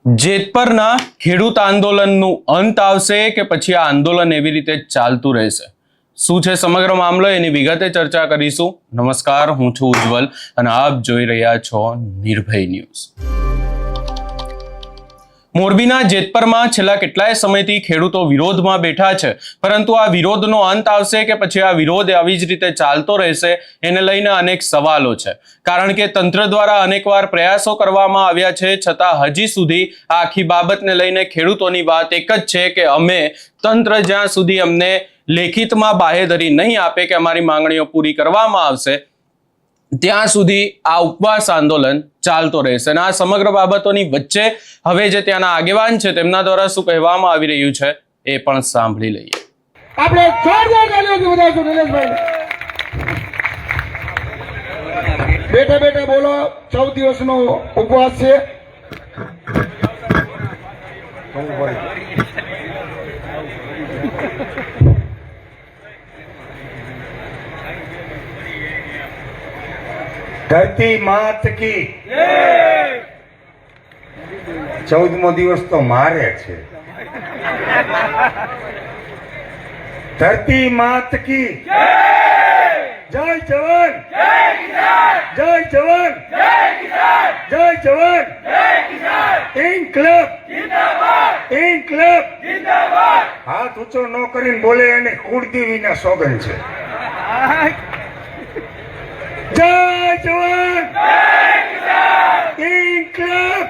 જેતપરના ખેડૂત આંદોલનનું અંત આવશે કે પછી આ આંદોલન એવી રીતે ચાલતું રહેશે? શું છે સમગ્ર મામલો, એની વિગતે ચર્ચા કરીશું. નમસ્કાર, હું છું ઉજ્જવલ અને આપ જોઈ રહ્યા છો નિર્ભય ન્યૂઝ. મોરબીના જેતપરમાં છેલ્લા કેટલાય સમયથી ખેડૂતો વિરોધમાં બેઠા છે, પરંતુ આ વિરોધનો અંત આવશે કે પછી આ વિરોધ આવી જ રીતે ચાલતો રહેશે, એને લઈને અનેક સવાલો છે. કારણ કે તંત્ર દ્વારા અનેકવાર પ્રયાસો કરવામાં આવ્યા છે, છતાં હજી સુધી આ આખી બાબતને લઈને ખેડૂતોની વાત એક જ છે કે અમે તંત્ર જ્યાં સુધી અમને લેખિતમાં બાહેધરી નહીં આપે કે અમારી માંગણીઓ પૂરી કરવામાં આવશે, ત્યાં સુધી આ ઉપવાસ આંદોલન ચાલતો રહેશે. અને આ સમગ્ર બાબતોની વચ્ચે હવે જે ત્યાંના આગેવાન છે તેમના દ્વારા શું કહેવામાં આવી રહ્યું છે એ પણ સાંભળી લઈએ. આપણે જોરદાર તાળીઓથી વધાવશું નિલેશભાઈ. બેઠા બેઠા બોલો. 14 દિવસનો ઉપવાસ છે. ધરતી માત કી 14મો દિવસ તો મારે છે. ધરતી માત કી જય જવાન, જય જવાન, જય જવાન, ઇન્કલાબ, ઇન્કલાબ. હાથ ઊંચો ન કરીને બોલે એને કુળદેવીના સોગંદ છે. જય જવાન, ઇન્કલાબ.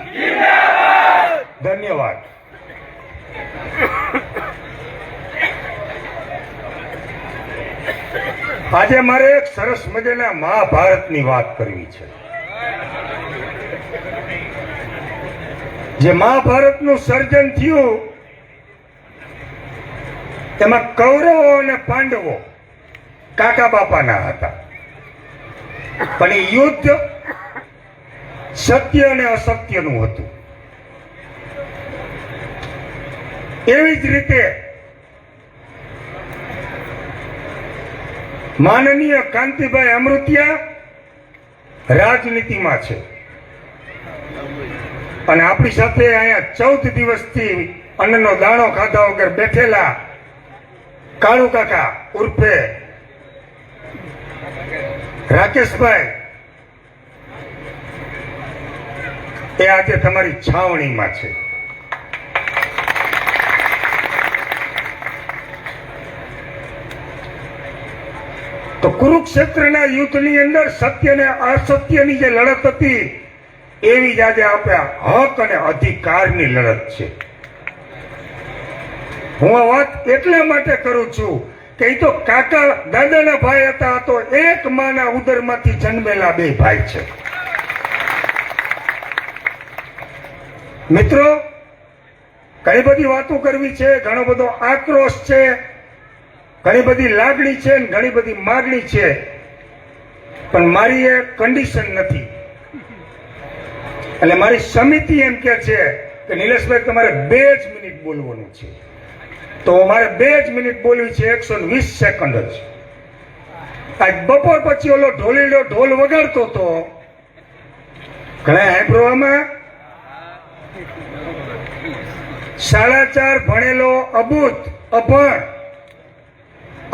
ધન્યવાદ. આજે મારે એક સરસ મજાના મહાભારતની વાત કરવી છે. જે મહાભારતનું સર્જન થયું તેમાં કૌરવો અને પાંડવો કાકા બાપાના હતા, પણ એ યુદ્ધ સત્ય અને અસત્યનું હતું. એવી જ રીતે માનનીય કાંતિભાઈ અમૃતિયા રાજનીતિમાં છે અને આપણી સાથે અહીંયા 14 દિવસથી અન્નનો દાણો ખાધા વગર બેઠેલા કાળુ કાકા ઉર્ફે રાકેશભાઈ એ આજે તમારી છાવણીમાં છે. તો કુરુક્ષેત્રના યુદ્ધની અંદર સત્ય અને અસત્યની જે લડત હતી એવી જ આજે આપણે હક અને અધિકારની લડત છે. હું આ વાત એટલા માટે કરું છું કે એ તો કાકા દાદાના ભાઈ હતા, તો એક માના ઉદરમાંથી જન્મેલા બે ભાઈ છે. મિત્રો, ઘણી બધી વાતો કરવી છે, ઘણો બધો આક્રોશ છે, ઘણી બધી લાગણી છે, ઘણી બધી માગણી છે, પણ મારી એ કન્ડિશન નથી. એટલે મારી સમિતિ એમ કે છે કે નિલેશભાઈ તમારે 2 જ મિનિટ બોલવાનું છે, તો મારે 2 જ મિનિટ બોલવી છે. 120 સેકન્ડ જ. આજ બપોર પછી ઓલો ઢોલીડો ઢોલ વગાડતો હતો, ઘણા હાઈબ્રોમાં 4.5 ભણેલો અબૂત અભણ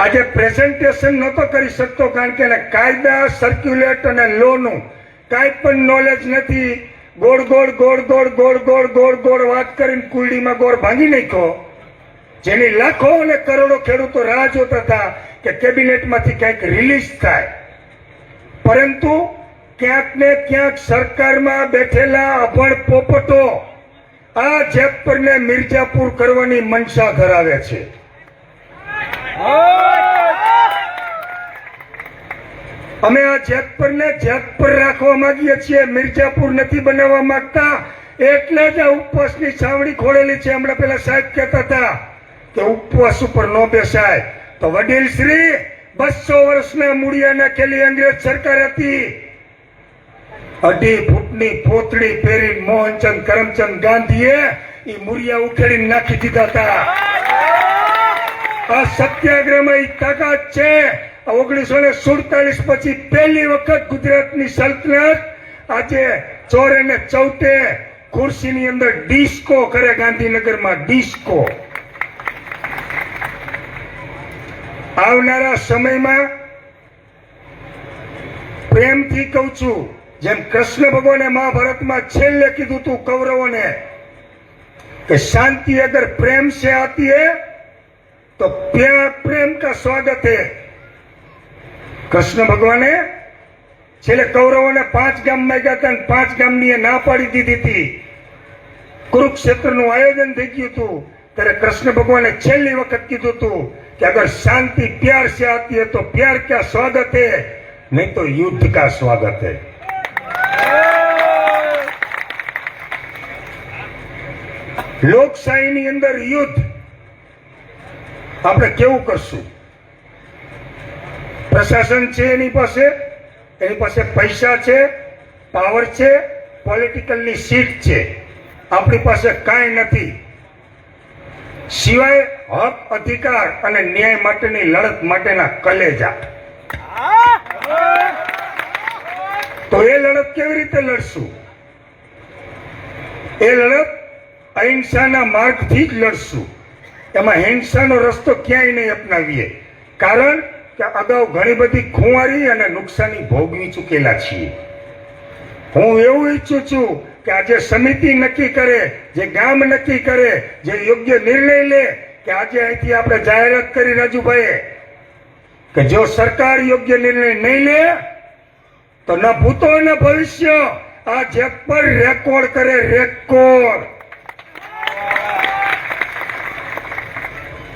આજે પ્રેઝન્ટેશન નહોતો કરી શકતો, કારણ કે એને કાયદા, સર્ક્યુલેટ અને લો નું કાંઈ પણ નોલેજ નથી. ગોળ ગોળ ગોળ ગોળ ગોળ ગોળ ગોળ ગોળ વાત કરીને કુલડીમાં ગોળ ભાંગી નાખ્યો. જેની લાખો અને કરોડો ખેડૂતો રાહ જોતા હતા કે કેબિનેટમાંથી કંઈક રિલીઝ થાય, પરંતુ ક્યાંક ને ક્યાંક સરકારમાં બેઠેલા અભણ પોપટો આ જેતપરને મિર્જાપુર કરવાની મનસા ધરાવે છે. અમે આ જેતપરને જેતપર રાખવા માંગીએ છીએ, મિર્જાપુર નથી બનાવવા માંગતા. એટલે જ આ ઉપવાસની છાવણી ખોલેલી છે. હમણાં પેલા સાહેબ કહેતા હતા કે ઉપવાસ ઉપર ન બેસાય, તો વડીલ શ્રી 200 વર્ષના મૂળિયા નાખેલી અંગ્રેજ સરકાર હતી. 2.5 ફૂટની પોતળી પહેરી મોહનચંદ કરમચંદ ગાંધીએ એ મૂળિયા ઉખેડીને નાખી દીધા હતા. આ સત્યાગ્રહમાં તાકાત છે. 1947 પછી પહેલી વખત ગુજરાતની સલ્તનત આજે ચોરે ને ચૌટે ખુરશીની અંદર ડિસ્કો કરે ગાંધીનગરમાં, ડિસ્કો. આવનારા સમયમાં પ્રેમથી કહું છું, જેમ કૃષ્ણ ભગવાને મહાભારતમાં છેલ્લે કીધું તું કૌરવોને कि शांति अगर प्रेम से आती है तो प्यार प्रेम का स्वागत है. कृष्ण भगवाने छेले कौरवों ने 5 गाम में गया था, 5 गाम ની ના પાડી દીધી હતી. कुरुक्षेत्रનું આયોજન થઈ ગયું હતું ત્યારે कृष्ण भगवाने છેલ્લી વખત કીધું હતું कि अगर शांति प्यार से आती है तो प्यार का स्वागत है, नहीं तो युद्ध का स्वागत है. લોકશાહીની અંદર યુદ્ધ આપણે કેવું કરશું? પ્રશાસન છે, એની પાસે પૈસા છે, પાવર છે, પોલિટિકલની સીટ છે. આપણી પાસે કાંઈ નથી સિવાય હક, અધિકાર અને ન્યાય માટેની લડત માટેના કલેજા. તો એ લડત કેવી રીતે લડશું? એ લડત અહિંસાના માર્ગથી જ લડશું. એમાં હિંસાનો રસ્તો ક્યાંય નહીં અપનાવીએ, કારણ કે અગાઉ ઘણી બધી ખુવારી અને નુકસાની ભોગવી ચૂકેલા છીએ. હું એવું ઈચ્છું છું કે આજે સમિતિ નક્કી કરે, જે ગામ નક્કી કરે, જે યોગ્ય નિર્ણય લે કે આજે અહીંથી આપણે જાહેરાત કરી રાજુભાઈએ કે જો સરકાર યોગ્ય નિર્ણય નહીં લે તો ન ભૂતો ન ભવિષ્ય આ જેક પર રેકોર્ડ કરે, રેકોર્ડ.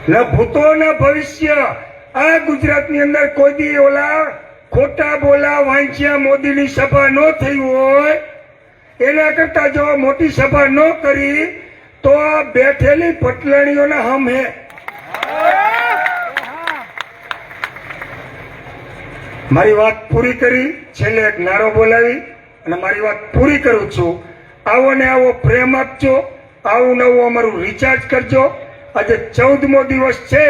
ન ભૂતો ન ભવિષ્ય. આ ગુજરાતની અંદર કોઈ દી ઓલા ખોટા બોલા વાંચ્યા મોદીની સભા ન થઈ હોય, એના કરતા જો મોટી સભા ન કરી તો આ બેઠેલી પટલાણીઓના હમ હે. મારી વાત પૂરી કરી, છેલ્લે એક નારો બોલાવી અને મારી વાત પૂરી કરું છું. આવો ને આવો પ્રેમ આપજો, આવું નવું અમારું રિચાર્જ કરજો. આજે 14મો દિવસ છે.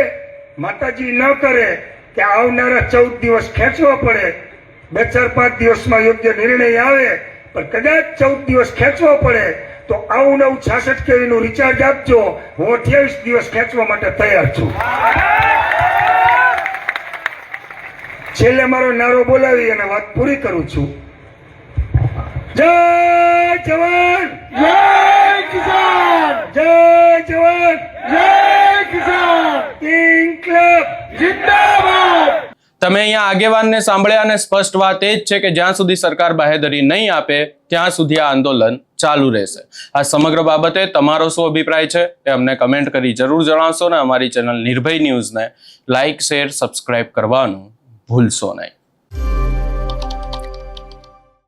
માતાજી ન કરે કે આવનારા 14 દિવસ ખેંચવા પડે, 2-4-5 દિવસમાં યોગ્ય નિર્ણય આવે, પણ કદાચ 14 દિવસ ખેંચવો પડે તો આવું નવું 66 kV નું રિચાર્જ આપજો. હું 28 દિવસ ખેંચવા માટે તૈયાર છું. છેલ્લે મારો નારો બોલાવી અને વાત પૂરી કરું છું. જય જવાન, જય કિસાન, જય જવાન, જય કિસાન, ઇન્કલાબ જિંદાબાદ. તમે અહીંયા આગેવાનને સાંભળ્યા અને સ્પષ્ટ વાત એ જ છે કે જ્યાં સુધી સરકાર બાહેધરી નહીં આપે ત્યાં સુધી આ આંદોલન ચાલુ રહેશે. આ સમગ્ર બાબતે તમારો શું અભિપ્રાય છે એ અમને કમેન્ટ કરી જરૂર જણાવશો ને અમારી ચેનલ નિર્ભય ન્યૂઝને લાઇક, શેર, સબસ્ક્રાઇબ કરવાનું ભૂલશો નહીં.